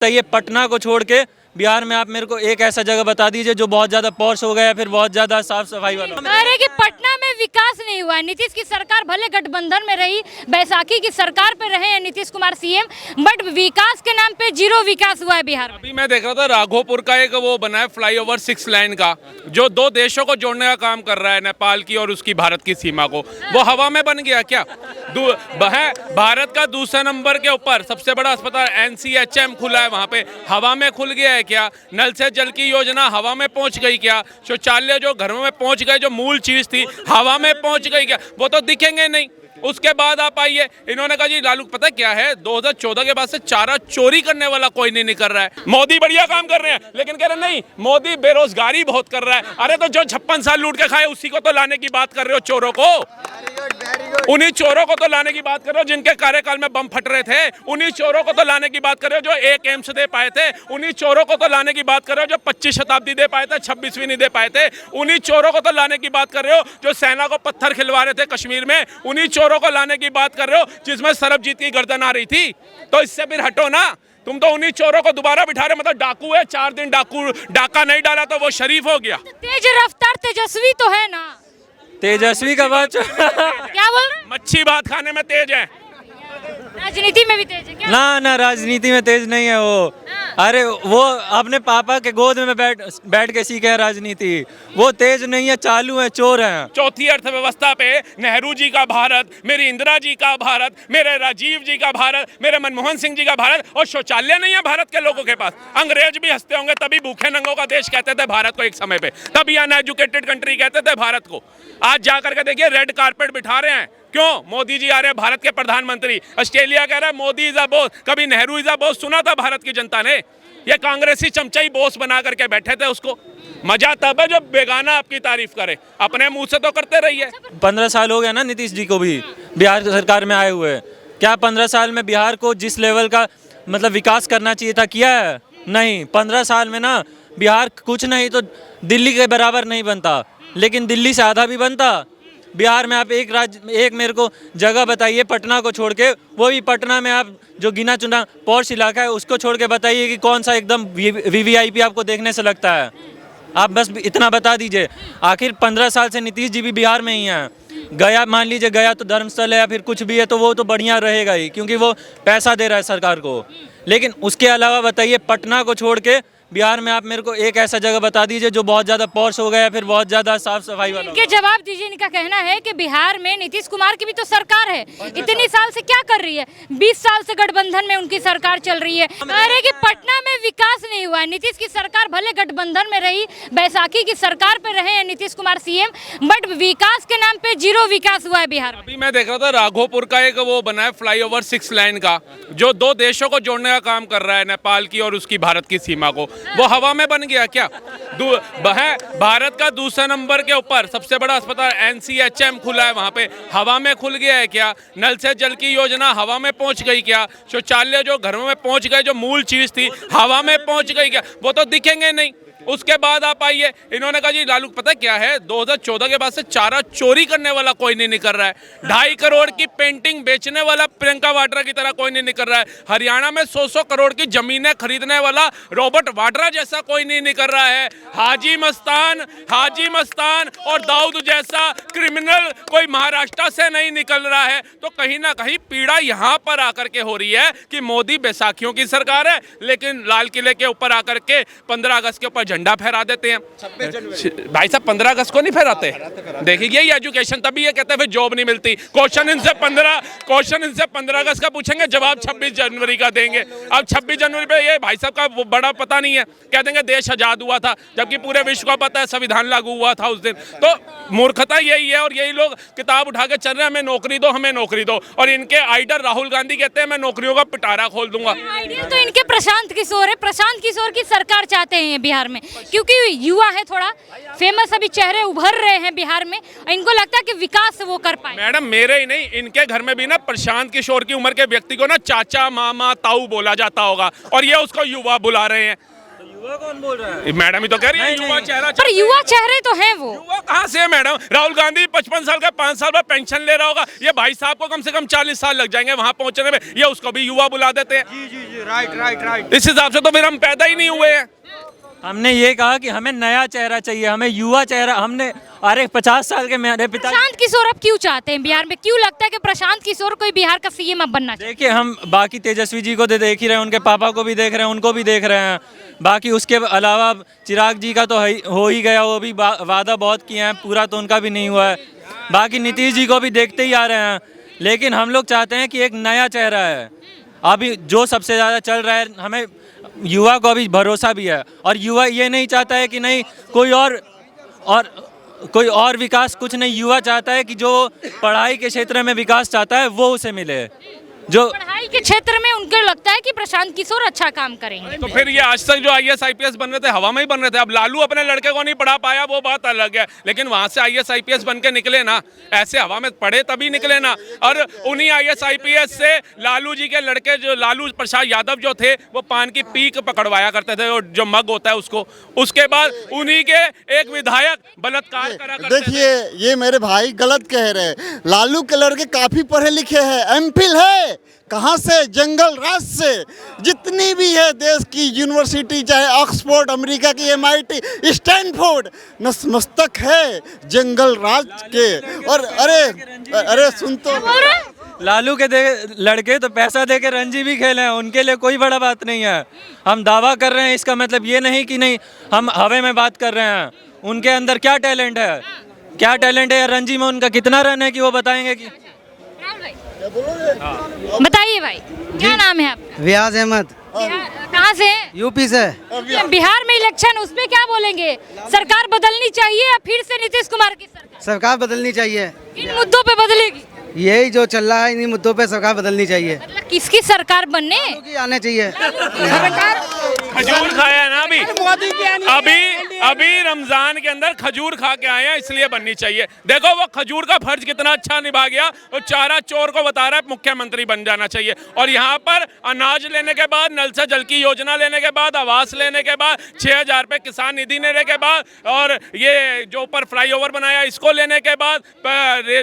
ये पटना को छोड़ के बिहार में आप मेरे को एक ऐसा जगह बता दीजिए जो बहुत ज्यादा पॉश हो गया, फिर बहुत ज्यादा साफ सफाई वाला। कह रहे कि पटना में विकास नहीं हुआ है। नीतीश की सरकार भले गठबंधन में रही, बैसाखी की सरकार पे रहे हैं नीतीश कुमार सीएम, बट विकास के नाम पे जीरो विकास हुआ है बिहार में। अभी मैं देख रहा था राघोपुर का एक वो बना है फ्लाईओवर 6 लाइन का, जो 2 देशों को जोड़ने का काम कर रहा है, नेपाल की और उसकी भारत की सीमा को। वो हवा में बन गया क्या? भारत का दूसरे नंबर के ऊपर सबसे बड़ा अस्पताल NCHM खुला है, वहां पे हवा में खुल गया है क्या? नल से जल की योजना हवा में पहुंच गई क्या? शौचालय जो घरों में पहुंच गए, जो मूल चीज थी हवा में पहुंच गई क्या? वो तो दिखेंगे नहीं। उसके बाद आप आइए, इन्होंने कहा जी लालू पता क्या है, 2014 के बाद से चारा चोरी करने वाला कोई नहीं कर रहा है। मोदी बढ़िया काम कर रहे हैं, लेकिन कह रहे नहीं मोदी बेरोजगारी बहुत कर रहा है। अरे तो जो 56 साल लूट के खाए उसी को तो लाने की बात कर रहे हो, चोरों को। उन्हीं चोरों को तो लाने की बात कर रहे हो जिनके कार्यकाल में बम फट रहे थे। उन्हीं चोरों को तो लाने की बात कर रहे हो जो एक एम्स दे पाए थे। उन्हीं चोरों को तो लाने की बात कर रहे हो जो 25 शताब्दी दे पाए थे, 26वीं नहीं दे पाए थे। उन्हीं चोरों को तो लाने की बात कर रहे हो जो सेना को पत्थर खिलवा रहे थे कश्मीर में। उन्हीं चोरों को लाने की बात कर रहे हो जिसमें सरबजीत की गर्दन आ रही थी। तो इससे फिर हटो ना, तुम तो उन्हीं चोरों को दोबारा बिठा रहे। मतलब डाकू है, 4 दिन डाका नहीं डाला तो वो शरीफ हो गया। तेज रफ्तार तेजस्वी तो है ना? तेजस्वी का बात क्या बोल रहे? मच्छी भात खाने में तेज है, राजनीति में भी तेज है क्या? ना राजनीति में तेज नहीं है वो। अरे वो अपने पापा के गोद में बैठ के सीखे है राजनीति। वो तेज नहीं है, चालू है, चोर है। चौथी अर्थव्यवस्था पे नेहरू जी का भारत, मेरी इंदिरा जी का भारत, मेरे राजीव जी का भारत, मेरे मनमोहन सिंह जी का भारत, और शौचालय नहीं है भारत के लोगों के पास। अंग्रेज भी हंसते होंगे, तभी भूखे नंगों का देश कहते थे भारत को एक समय पे, तभी अनएजुकेटेड कंट्री कहते थे भारत को। आज जाकर के देखिए रेड कारपेट बिठा रहे हैं। क्यों? मोदी जी आ रहे हैं, भारत के प्रधानमंत्री। ऑस्ट्रेलिया कह रहा है मोदी इज अ बॉस, कभी नेहरू इज अ बॉस सुना था भारत की जनता ने? ये कांग्रेसी चमचा ही बॉस बना करके बैठे थे उसको। मजा तब है जब बेगाना आपकी तारीफ करे, अपने मुंह से तो करते रहिए। 15 साल हो गया ना नीतीश जी को भी बिहार सरकार में आए हुए। क्या 15 साल में बिहार को जिस लेवल का मतलब विकास करना चाहिए था किया है? नहीं। 15 साल में ना बिहार कुछ नहीं तो दिल्ली के बराबर नहीं बनता, लेकिन दिल्ली से आधा भी बनता। बिहार में आप एक मेरे को जगह बताइए पटना को छोड़ के, वो भी पटना में आप जो गिना चुना पॉश इलाका है उसको छोड़ के बताइए कि कौन सा एकदम वीवीआईपी आपको देखने से लगता है। आप बस इतना बता दीजिए। आखिर 15 साल से नीतीश जी भी बिहार में ही हैं। गया मान लीजिए, गया तो धर्मस्थल है या फिर कुछ भी है तो वो तो बढ़िया रहेगा ही, क्योंकि वो पैसा दे रहा है सरकार को। लेकिन उसके अलावा बताइए पटना को छोड़ के बिहार में आप मेरे को एक ऐसा जगह बता दीजिए जो बहुत ज्यादा पॉश हो गया, फिर बहुत ज्यादा साफ सफाई वाला। इनके जवाब दीजिए। इनका कहना है कि बिहार में नीतीश कुमार की भी तो सरकार है, इतनी साल से क्या कर रही है? 20 साल से गठबंधन में उनकी सरकार चल रही है। कह रहे कि पटना में विकास नहीं हुआ है। नीतीश की सरकार भले गठबंधन में रही, बैसाखी की सरकार पे रहे हैं नीतीश कुमार सीएम, बट विकास के नाम पे जीरो विकास हुआ है बिहार में। अभी मैं देख रहा था राघोपुर का एक वो बना है फ्लाईओवर 6 लाइन का, जो 2 देशों को जोड़ने का काम कर रहा है, नेपाल की और उसकी भारत की सीमा को। वो हवा में बन गया क्या? भारत का दूसरे नंबर के ऊपर सबसे बड़ा अस्पताल NCHM खुला है, वहां पे हवा में खुल गया है क्या? नल से जल की योजना हवा में पहुंच गई क्या? शौचालय जो घरों में पहुंच गए, जो मूल चीज थी हवा में पहुंच गई क्या? वो तो दिखेंगे नहीं। उसके बाद आप आइए, इन्होंने कहा जी लालू पता क्या है, 2014 के बाद से चारा चोरी करने वाला कोई नहीं कर रहा है। 2.5 करोड़ की पेंटिंग बेचने वाला प्रियंका वाड्रा की तरह कोई नहीं कर रहा है। हरियाणा में 100 करोड़ की जमीनें खरीदने वाला रॉबर्ट वाड्रा जैसा कोई नहीं कर रहा है। हाजी मस्तान और दाऊद जैसा क्रिमिनल कोई महाराष्ट्र से नहीं निकल रहा है। तो कहीं ना कहीं पीड़ा यहाँ पर आकर के हो रही है कि मोदी बैसाखियों की सरकार है, लेकिन लाल किले के ऊपर आकर के 15 अगस्त के ऊपर झंडा फहरा देते हैं। भाई साहब 15 अगस्त को नहीं फहराते? देखिए यही एजुकेशन, तभी ये कहते हैं फिर जॉब नहीं मिलती। क्वेश्चन इनसे 15 अगस्त का पूछेंगे, जवाब 26 जनवरी का देंगे। अब 26 जनवरी पे ये भाई साहब का बड़ा पता नहीं है, कह देंगे देश आजाद हुआ था, जबकि पूरे विश्व को पता है संविधान लागू हुआ था उस दिन। तो मूर्खता यही है, और यही लोग किताब उठा के चल रहे हैं, हमें नौकरी दो, हमें नौकरी दो। और इनके आइडल राहुल गांधी कहते हैं मैं नौकरियों का पिटारा खोल दूंगा। आइडियल तो इनके प्रशांत किशोर है। प्रशांत किशोर की सरकार चाहते हैं बिहार में, क्योंकि युवा है, थोड़ा फेमस, अभी चेहरे उभर रहे हैं बिहार में। इनको लगता है कि विकास वो कर पाए। मैडम मेरे ही नहीं, इनके घर में भी ना प्रशांत किशोर की उम्र के व्यक्ति को ना चाचा, मामा, ताऊ बोला जाता होगा, और ये उसको युवा बुला रहे हैं। युवा कौन बोल रहा है? मैडम ही तो कह रही है नहीं, युवा नहीं। चेहरा पर युवा चेहरे तो हैं वो। युवा कहाँ से है मैडम? राहुल गांधी 55 साल का 5 साल बाद पेंशन ले रहा होगा, ये भाई साहब को कम से कम 40 साल लग जाएंगे वहां पहुंचने में, ये उसको भी युवा बुला देते हैं। जी राइट। इस हिसाब से तो फिर हम पैदा ही नहीं हुए हैं। हमने ये कहा कि हमें नया चेहरा चाहिए, हमें युवा चेहरा। हमने अरे 50 साल के मेरे पिता, प्रशांत किशोर अब क्यों चाहते हैं बिहार में? क्यों लगता है कि प्रशांत किशोर कोई बिहार का सीएम अब बनना चाहिए? देखिए हम बाकी तेजस्वी जी को तो देख ही रहे हैं, उनके पापा को भी देख रहे हैं, उनको भी देख रहे हैं। बाकी उसके अलावा चिराग जी का तो हो ही गया, वो भी वादा बहुत किए हैं, पूरा तो उनका भी नहीं हुआ है। बाकी नीतीश जी को भी देखते ही आ रहे हैं, लेकिन हम लोग चाहते हैं कि एक नया चेहरा है। अभी जो सबसे ज़्यादा चल रहा है, हमें युवा को अभी भरोसा भी है, और युवा ये नहीं चाहता है कि नहीं कोई और विकास कुछ नहीं। युवा चाहता है कि जो पढ़ाई के क्षेत्र में विकास चाहता है वो उसे मिले। जो पढ़ाई के क्षेत्र में उनको लगता है कि प्रशांत किशोर अच्छा काम करेंगे। तो फिर ये आज तक जो IAS IPS बन रहे थे हवा में ही बन रहे थे। अब लालू अपने लड़के को नहीं पढ़ा पाया, वो बात अलग है, लेकिन वहां से IAS IPS बन के निकले ना, ऐसे हवा में पढ़े तभी निकले ना। और उन्हीं IAS IPS से लालू जी के लड़के जो लालू प्रसाद यादव जो थे, वो पान की पीक पकड़वाया करते थे, और जो मग होता है उसको। उसके बाद उन्हीं के एक विधायक बलात्कार करा करते थे। देखिए ये मेरे भाई गलत कह रहे हैं। लालू के लड़के काफी पढ़े लिखे हैं, एमफिल है। कहाँ से? जंगल राज से। जितनी भी है देश की यूनिवर्सिटी, चाहे ऑक्सफोर्ड, अमेरिका की MIT, स्टैनफोर्ड, नतमस्तक है जंगल राज के। और अरे सुन तो, लालू के लड़के तो पैसा दे के रणजी भी खेले हैं, उनके लिए कोई बड़ा बात नहीं है। हम दावा कर रहे हैं, इसका मतलब ये नहीं कि नहीं हम हवे में बात कर रहे हैं। उनके अंदर क्या टैलेंट है, क्या टैलेंट है, रणजी में उनका कितना रन है कि वो बताएंगे कि बताइए भाई, क्या नाम है आपका? रियाज अहमद, कहाँ से हैं? यूपी से। बिहार में इलेक्शन, उस पे क्या बोलेंगे? सरकार बदलनी चाहिए या फिर से नीतीश कुमार की सरकार? सरकार बदलनी चाहिए। इन मुद्दों पे बदलेगी? यही जो चल रहा है, इन्हीं मुद्दों पे सरकार बदलनी चाहिए। मतलब किसकी सरकार बनने? की आने चाहिए। खजूर खाया है ना अभी रमजान के अंदर खजूर खा के आए हैं, इसलिए बननी चाहिए। देखो वो खजूर का फर्ज कितना अच्छा निभा गया, वो चारा चोर को बता रहा है मुख्यमंत्री बन जाना चाहिए। और यहाँ पर अनाज लेने के बाद, नल से जल की योजना लेने के बाद, आवास लेने के बाद, 6,000 रुपये किसान निधि लेने के बाद, और ये जो ऊपर फ्लाईओवर बनाया इसको लेने के बाद,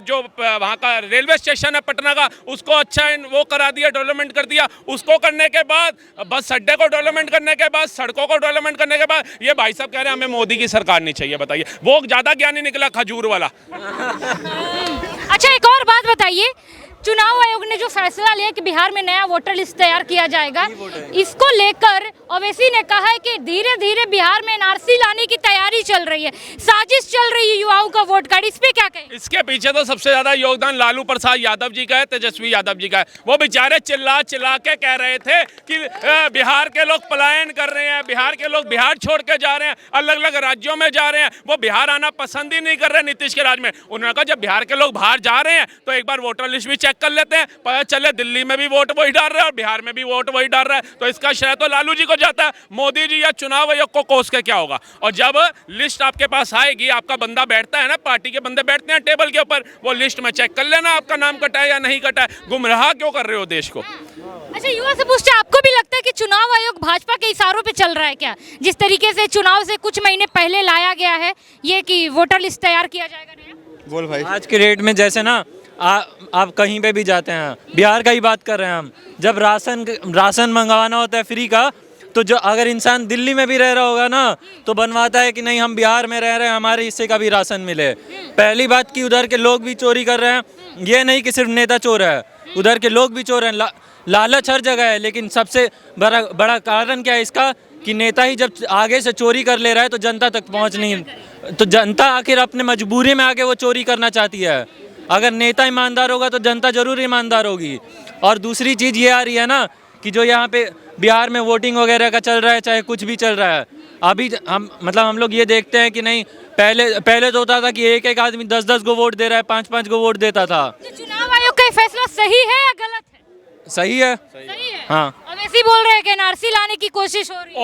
जो वहाँ का रेलवे स्टेशन है पटना का, उसको अच्छा वो करा दिया, डेवलपमेंट कर दिया। उसको करने के बाद बस अड्डे को डेवलपमेंट करने के बाद, सड़कों को डेवलपमेंट करने के बाद, ये भाई साहब कह रहे हैं हमें मोदी की सरकार नहीं चाहिए। बताइए, वो ज्यादा ज्ञानी निकला खजूर वाला। अच्छा एक और बात बताइए, चुनाव आयोग ने जो फैसला लिया कि बिहार में नया वोटर लिस्ट तैयार किया जाएगा, इसको लेकर ओवैसी ने कहा है कि धीरे धीरे बिहार में NRC लाने की तैयारी चल रही है, साजिश चल रही है युवाओं का वोट कार्ड। इस पे क्या कहें? इसके पीछे तो सबसे ज्यादा योगदान लालू प्रसाद यादव जी का है, तेजस्वी यादव जी का है। वो बेचारे चिल्ला चिल्ला के कह रहे थे कि बिहार के लोग पलायन कर रहे हैं, बिहार के लोग बिहार छोड़ के जा रहे हैं, अलग अलग राज्यों में जा रहे हैं, वो बिहार आना पसंद ही नहीं कर रहे नीतीश के राज में। उन्होंने कहा जब बिहार के लोग बाहर जा रहे हैं तो एक बार वोटर लिस्ट भी चेक कर लेते हैं, पता चले दिल्ली में भी वोट वही डाल रहा है और बिहार में भी वोट वही डाल रहा है, तो इसका श्रेय तो लालू जी को जाता है। मोदी जी या चुनाव आयोग को कोस के क्या होगा? और जब लिस्ट आपके पास आएगी, आपका बंदा बैठता है ना, पार्टी के बंदे बैठते हैं टेबल के ऊपर, वो लिस्ट में चेक कर लेना आपका नाम कटा है या नहीं कटा है। गुमराह क्यों कर रहे हो देश को? अच्छा युवा से पूछते हैं, आपको भी लगता है कि चुनाव आयोग भाजपा के इशारों पे चल रहा है क्या? जिस तरीके से चुनाव से कुछ महीने पहले लाया गया है ये कि वोटर लिस्ट तैयार किया जाएगा नया? बोल भाई। आज के रेट में जैसे ना आप कहीं पे भी जाते हैं, बिहार का ही बात कर रहे हैं हम, जब राशन मंगवाना होता है फ्री का, तो जो अगर इंसान दिल्ली में भी रह रहा होगा ना, तो बनवाता है कि नहीं हम बिहार में रह रहे हैं, हमारे हिस्से का भी राशन मिले। पहली बात कि उधर के लोग भी चोरी कर रहे हैं, ये नहीं कि सिर्फ नेता चोर है, उधर के लोग भी चोर हैं। लालच हर जगह है, लेकिन सबसे बड़ा कारण क्या है इसका कि नेता ही जब आगे से चोरी कर ले रहा है तो जनता तक पहुंच नहीं, तो जनता आखिर अपने मजबूरी में आके वो चोरी करना चाहती है। अगर नेता ईमानदार होगा तो जनता जरूर ईमानदार होगी। और दूसरी चीज़ ये आ रही है ना कि जो यहाँ पे बिहार में वोटिंग वगैरह का चल रहा है, चाहे कुछ भी चल रहा है, अभी हम लोग ये देखते हैं कि नहीं, पहले तो होता था कि एक एक आदमी 10-10 को वोट दे रहा है, 5-5 को वोट देता था। तो चुनाव आयोग का ये फैसला सही है या गलत है? सही है। सही है। हाँ, अब ऐसे ही बोल रहे हैं कि NRC लाने की कोशिश हो रही है।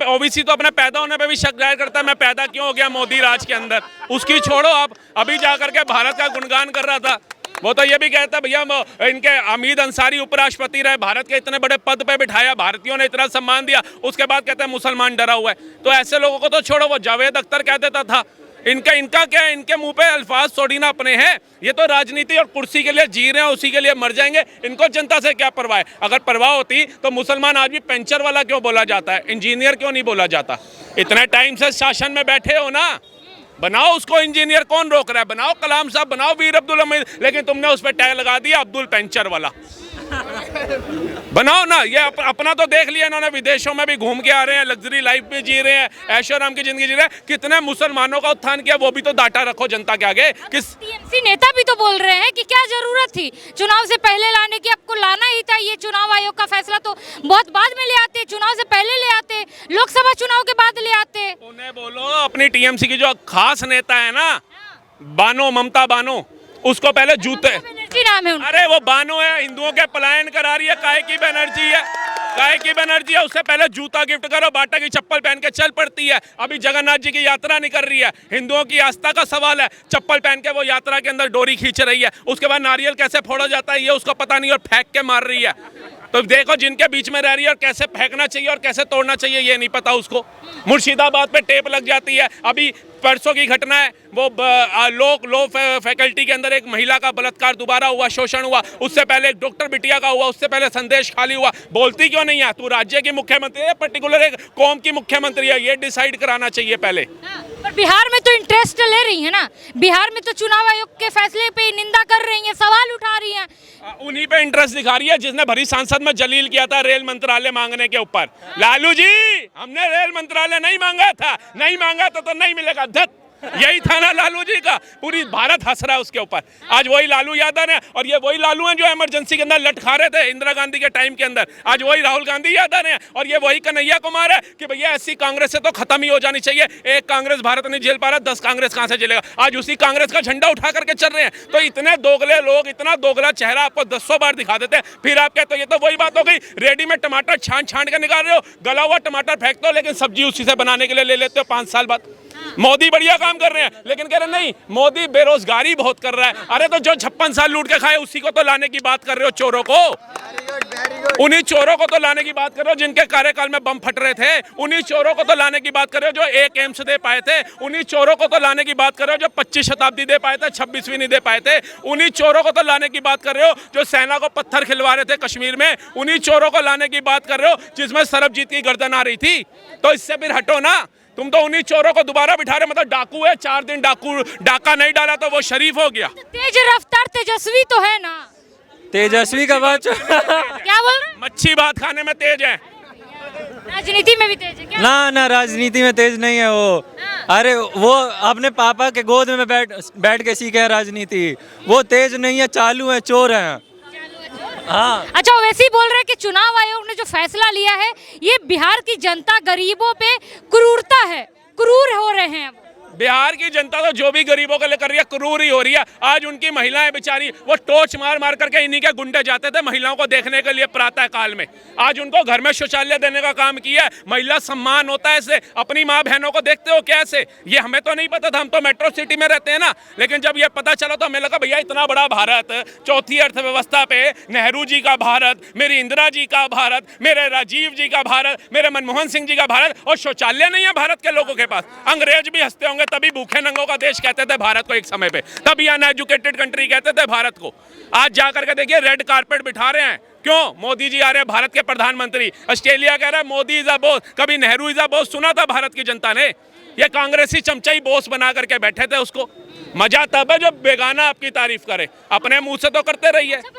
ओबीसी तो अपने पैदा होने पे भी शक जाहिर करता है, मैं पैदा क्यों हो गया मोदी राज के अंदर। उसकी छोड़ो, आप अभी जा करके भारत का गुणगान कर रहा था। वो तो ये भी कहता है भैया इनके हमीद अंसारी उपराष्ट्रपति रहे, भारत के इतने बड़े पद पे बिठाया, भारतीयों ने इतना सम्मान दिया, उसके बाद कहते हैं मुसलमान डरा हुआ है। तो ऐसे लोगों को तो छोड़ो, वो जावेद अख्तर कह देता था, इनका क्या है, इनके मुंह पे अल्फाज थोड़ी ना अपने हैं। ये तो राजनीति और कुर्सी के लिए जी रहे हैं, उसी के लिए मर जाएंगे। इनको जनता से क्या परवाह है? अगर परवाह होती तो मुसलमान आज भी पेंचर वाला क्यों बोला जाता है, इंजीनियर क्यों नहीं बोला जाता? इतने टाइम से शासन में बैठे हो ना, बनाओ उसको इंजीनियर, कौन रोक रहा है? बनाओ कलाम साहब, बनाओ वीर अब्दुल हमीद, लेकिन तुमने उस पर टैग लगा दिया अब्दुल पेंचर वाला। बनाओ ना, ये अपना तो देख लिया इन्होंने, विदेशों में भी घूम के आ रहे हैं, लग्जरी लाइफ भी जी रहे हैं, ऐशो आराम की जिंदगी जी रहे हैं। कितने मुसलमानों का उत्थान किया, वो भी तो डाटा रखो जनता के आगे। किस टीएमसी नेता भी तो बोल रहे हैं कि क्या जरूरत थी चुनाव से पहले लाने की, आपको लाना ही था। ये चुनाव आयोग का फैसला तो बहुत बाद में ले आते, चुनाव से पहले ले आते, लोकसभा चुनाव के बाद ले आते। उन्हें बोलो, अपनी टीएमसी की जो खास नेता है ना, बानो, ममता बानो, उसको पहले जूते, बनर्जी नाम है उनका। अरे वो बानो है, हिंदुओं के पलायन करा रही है, काहे की बनर्जी है, काहे की बनर्जी है। उससे पहले जूता गिफ्ट करो, बाटा की चप्पल पहन के चल पड़ती है। अभी जगन्नाथ जी की यात्रा निकल रही है, हिंदुओं की आस्था का सवाल है, चप्पल पहन के वो यात्रा के अंदर डोरी खींच रही है। उसके बाद नारियल कैसे फोड़ा जाता है ये उसको पता नहीं, और फेंक के मार रही है। तो देखो, जिनके बीच में रह रही है, और कैसे फेंकना चाहिए और कैसे तोड़ना चाहिए ये नहीं पता उसको। मुर्शिदाबाद पे टेप लग जाती है। अभी परसों की घटना है, वो लो फैकल्टी के अंदर एक महिला का बलात्कार दोबारा हुआ, शोषण हुआ। उससे पहले एक डॉक्टर बिटिया का हुआ, उससे पहले संदेश खाली हुआ। बोलती क्यों नहीं है? तू राज्य की मुख्यमंत्री है, पर्टिकुलर एक कौम की मुख्यमंत्री है, ये डिसाइड कराना चाहिए पहले। पर बिहार में तो इंटरेस्ट ले रही है ना, बिहार में तो चुनाव आयोग के फैसले पे निंदा कर रही है, सवाल उठा रही है। उन्हीं पे इंटरेस्ट दिखा रही है जिसने भरी सांसद में जलील किया था रेल मंत्रालय मांगने के ऊपर। लालू जी, हमने रेल मंत्रालय नहीं मांगा था, नहीं मांगा तो नहीं मिलेगा। धत, यही था ना लालू जी का। पूरी भारत हंस रहा है उसके ऊपर। आज वही लालू यादव है, और ये वही लालू हैं जो इमरजेंसी के अंदर लटखा रहे थे इंदिरा गांधी के टाइम के अंदर। आज वही राहुल गांधी यादव है, और ये वही कन्हैया कुमार है कि भैया ऐसी कांग्रेस से तो खत्म ही हो जानी चाहिए। एक कांग्रेस भारत नहीं झेल पा रहा, 10 कांग्रेस कहां से झेलेगा? आज उसी कांग्रेस का झंडा उठा करके चल रहे हैं। तो इतने दोगले लोग, इतना दोगला चेहरा आपको 100 बार दिखा देते हैं, फिर आप कहते हो ये तो वही बात हो गई, रेडीमेड टमाटर छांट के निकाल रहे हो, गला हुआ टमाटर फेंकते हो, लेकिन सब्जी उसी से बनाने के लिए ले लेते हो 5 साल बाद। मोदी बढ़िया काम कर रहे हैं, लेकिन कह रहे नहीं, मोदी बेरोजगारी बहुत कर रहा है। अरे तो जो 56 साल लूट के खाए उसी को तो लाने की बात कर रहे हो, चोरों को। उन्हीं चोरों को तो लाने की बात कर रहे हो जिनके कार्यकाल में बम फट रहे थे। उन्हीं चोरों को तो लाने की बात कर रहे हो जो एक एम्स दे पाए थे। उन्हीं चोरों को तो लाने की बात कर रहे हो जो 25 शताब्दी दे पाए थे, 26वीं नहीं दे पाए थे। उन्हीं चोरों को तो लाने की बात कर रहे हो जो सेना को पत्थर खिलवा रहे थे कश्मीर में। उन्हीं चोरों को लाने की बात कर रहे हो जिसमें सरबजीत की गर्दन आ रही थी। तो इससे फिर हटो ना, तुम तो उन्हीं चोरों को दोबारा बिठा रहे। मतलब डाकू है, 4 दिन डाका नहीं डाला तो वो शरीफ हो गया। तेज रफ्तार तेजस्वी तो है ना, तेजस्वी का बात क्या बोल रहे हैं? मच्छी भात खाने में तेज है, राजनीति में भी तेज है क्या? ना राजनीति में तेज नहीं है वो। अरे वो अपने पापा के गोद में बैठ के सीखे है राजनीति। वो तेज नहीं है, चालू है, चोर है। हाँ। अच्छा, वैसे ही बोल रहे हैं कि चुनाव आयोग ने जो फैसला लिया है ये बिहार की जनता गरीबों पे क्रूरता है, क्रूर हो रहे हैं। बिहार की जनता तो जो भी गरीबों के लिए कर रही है क्रूर ही हो रही है। आज उनकी महिलाएं बेचारी वो टॉर्च मार मार करके इन्हीं के गुंडे जाते थे महिलाओं को देखने के लिए प्रातः काल में। आज उनको घर में शौचालय देने का काम किया है। महिला सम्मान होता है ऐसे। अपनी माँ बहनों को देखते हो कैसे? ये हमें तो नहीं पता था, हम तो मेट्रो सिटी में रहते हैं ना। लेकिन जब ये पता चला तो हमें लगा भैया इतना बड़ा भारत, चौथी अर्थव्यवस्था पे नेहरू जी का भारत, मेरी इंदिरा जी का भारत, मेरे राजीव जी का भारत, मेरे मनमोहन सिंह जी का भारत, और शौचालय नहीं है भारत के लोगों के पास। अंग्रेज भी हंसते होंगे, तभी भूखे नंगों का देश कहते थे भारत को एक समय पे, तभी अनएजुकेटेड कंट्री कहते थे भारत को। आज जाकर के देखिए रेड कारपेट बिठा रहे हैं। क्यों? मोदी जी आ रहे हैं, भारत के प्रधानमंत्री। ऑस्ट्रेलिया कह रहा है मोदी इज अ बॉस, कभी नेहरू इज अ बॉस सुना था भारत की जनता ने? ये कांग्रेसी चमचा ही बॉस बना करके बैठे थे उसको। मजा तब है जब बेगाना आपकी तारीफ करे, अपने मुंह से तो करते रहिए।